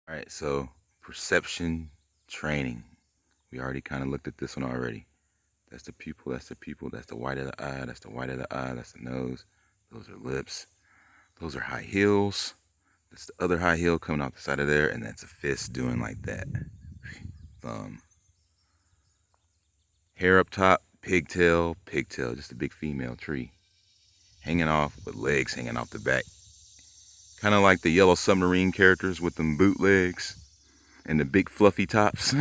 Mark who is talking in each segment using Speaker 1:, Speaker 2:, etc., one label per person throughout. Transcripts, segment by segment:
Speaker 1: All right, so perception training. We already kind of looked at this one already. That's the pupil, that's the pupil, that's the white of the eye, that's the white of the eye, that's the nose. Those are lips. Those are high heels. That's the other high heel coming off the side of there, and that's a fist doing like that. Thumb. Hair up top, pigtail, pigtail, just a big female tree. Hanging off with legs hanging off the back. Kind of like the Yellow Submarine characters with them bootlegs and the big fluffy tops.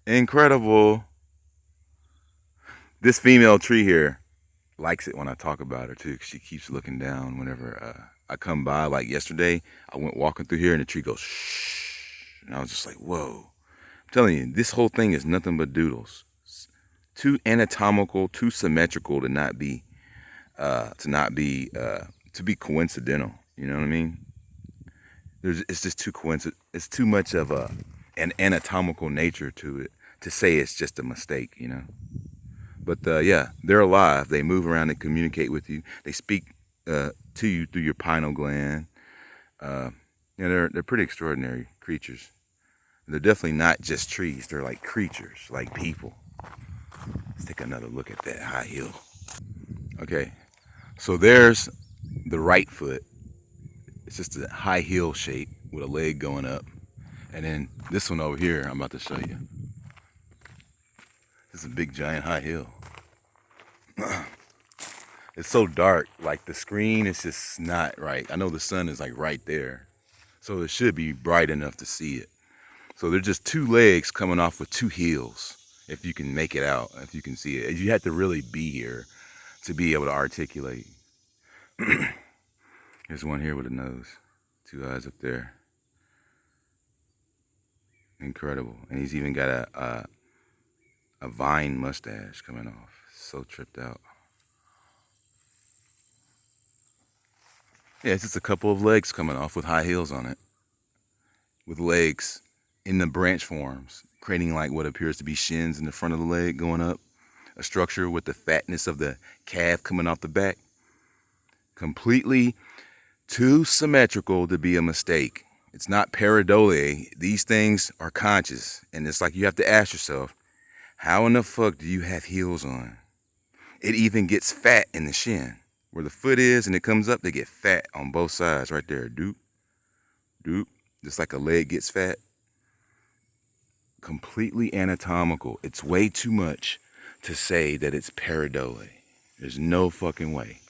Speaker 1: Incredible. This female tree here likes it when I talk about her too. She keeps looking down whenever I come by. Like yesterday, I went walking through here and the tree goes shh, and I was just like, whoa. I'm telling you, this whole thing is nothing but doodles. It's too anatomical, too symmetrical to not be, to be coincidental. You know what I mean? It's just too coincident. It's too much of an anatomical nature to it to say it's just a mistake. You know. But yeah, they're alive. They move around. They communicate with you. They speak to you through your pineal gland. They're pretty extraordinary creatures. They're definitely not just trees. They're like creatures, like people. Let's take another look at that high heel. Okay, so there's the right foot. It's just a high heel shape with a leg going up. And then this one over here, I'm about to show you. This is a big giant high heel. It's so dark, like the screen is just not right. I know the sun is like right there, so it should be bright enough to see it. So they're just two legs coming off with two heels, if you can make it out, if you can see it. You have to really be here to be able to articulate. There's one here with a nose, two eyes up there. Incredible. And he's even got a vine mustache coming off. So tripped out. Yeah, it's just a couple of legs coming off with high heels on it. With legs in the branch forms, creating like what appears to be shins in the front of the leg going up. A structure with the fatness of the calf coming off the back. Completely too symmetrical to be a mistake. It's not pareidolia. These things are conscious. And it's like you have to ask yourself, how in the fuck do you have heels on? It even gets fat in the shin. Where the foot is and it comes up, they get fat on both sides right there. Doop, doop. Just like a leg gets fat. Completely anatomical. It's way too much to say that it's pareidolia. There's no fucking way.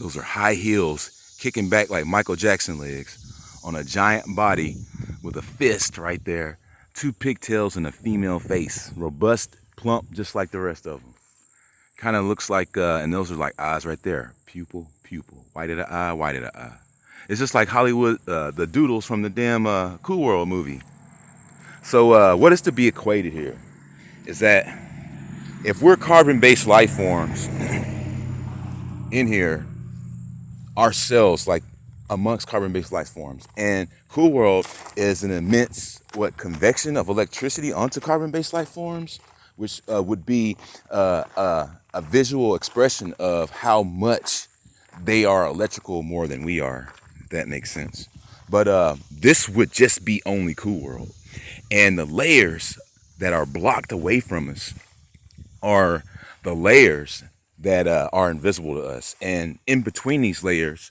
Speaker 1: Those are high heels kicking back like Michael Jackson legs on a giant body with a fist right there, two pigtails and a female face. Robust, plump, just like the rest of them. Kind of looks like, and those are like eyes right there. Pupil, pupil. White of the eye, white of the eye. It's just like Hollywood, the doodles from the damn Cool World movie. So what is to be equated here is that if we're carbon-based life forms in here, ourselves, like amongst carbon-based life forms, and Cool World is an immense convection of electricity onto carbon-based life forms, which would be a visual expression of how much they are electrical more than we are, if that makes sense. But this would just be only Cool World, and the layers that are blocked away from us are the layers that are invisible to us. And in between these layers,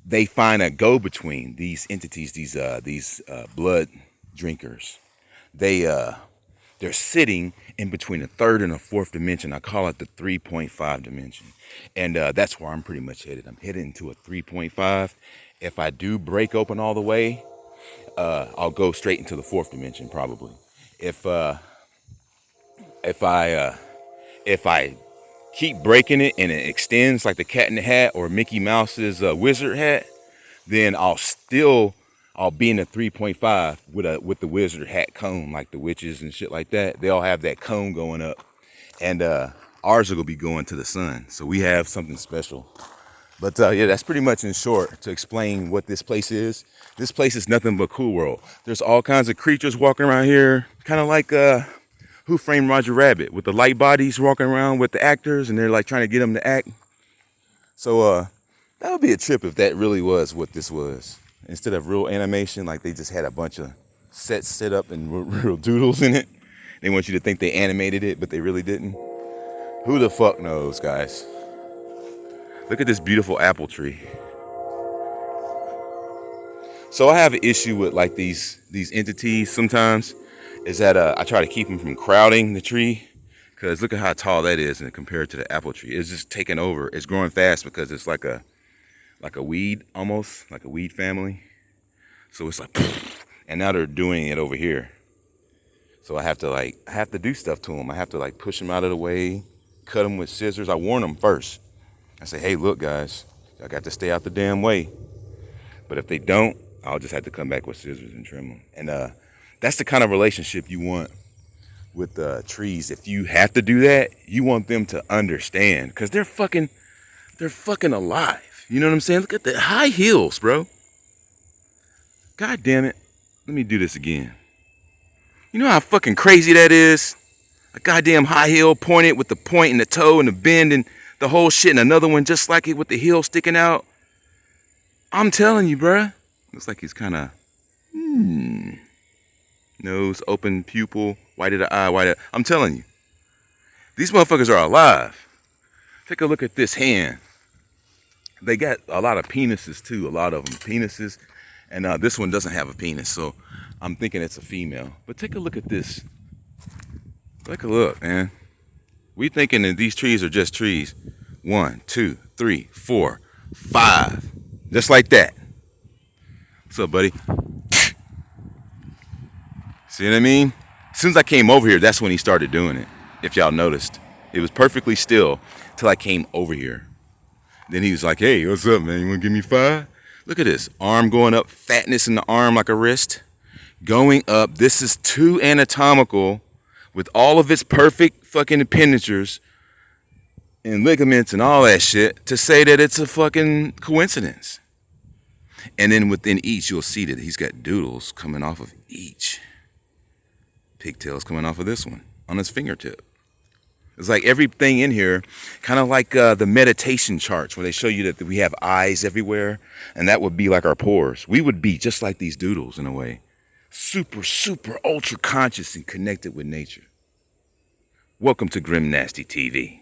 Speaker 1: they find a go-between, these entities, these blood drinkers. They're sitting in between a third and a fourth dimension. I call it the 3.5 dimension. And that's where I'm pretty much headed. I'm headed into a 3.5. If I do break open all the way, I'll go straight into the fourth dimension probably. If I keep breaking it and it extends like the Cat in the Hat or Mickey Mouse's wizard hat, then I'll be in the 3.5 with the wizard hat cone, like the witches and shit like that. They all have that cone going up, and ours will be going to the sun. So we have something special. But yeah, that's pretty much in short to explain what this place is. This place is nothing but Cool World. There's all kinds of creatures walking around here, kind of like Who Framed Roger Rabbit, with the light bodies walking around with the actors, and they're like trying to get them to act. So That would be a trip if that really was what this was. Instead of real animation, like they just had a bunch of sets set up and real doodles in it. They want you to think they animated it, but they really didn't. Who the fuck knows, guys? Look at this beautiful apple tree. So I have an issue with like these entities sometimes, is that I try to keep them from crowding the tree, because look at how tall that is and compared to the apple tree. It's just taking over. It's growing fast because it's like a weed, almost like a weed family. So it's like, and now they're doing it over here. So I have to do stuff to them. I have to like push them out of the way, cut them with scissors. I warn them first. I say, hey, look, guys, I got to stay out the damn way. But if they don't, I'll just have to come back with scissors and trim them. And that's the kind of relationship you want with trees. If you have to do that, you want them to understand, because they're fucking alive. You know what I'm saying? Look at the high heels, bro. God damn it. Let me do this again. You know how fucking crazy that is? A goddamn high heel pointed with the point and the toe and the bend and the whole shit, and another one just like it with the heel sticking out. I'm telling you, bruh. Looks like he's kind of, nose, open pupil, white of the eye, white of, I'm telling you. These motherfuckers are alive. Take a look at this hand. They got a lot of penises too, a lot of them penises. And this one doesn't have a penis, so I'm thinking it's a female. But take a look at this. Take a look, man. We thinking that these trees are just trees. 1, 2, 3, 4, 5. Just like that. What's up, buddy? See what I mean? As soon as I came over here, that's when he started doing it. If y'all noticed. It was perfectly still till I came over here. Then he was like, hey, what's up, man? You want to give me 5? Look at this. Arm going up. Fatness in the arm like a wrist. Going up. This is too anatomical with all of its perfect fucking appendagers and ligaments and all that shit to say that it's a fucking coincidence. And then within each, you'll see that he's got doodles coming off of each. Pigtails coming off of this one on his fingertip. It's like everything in here, kind of like the meditation charts where they show you that we have eyes everywhere, and that would be like our pores. We would be just like these doodles in a way. Super, super ultra conscious and connected with nature. Welcome to Grimnasty TV.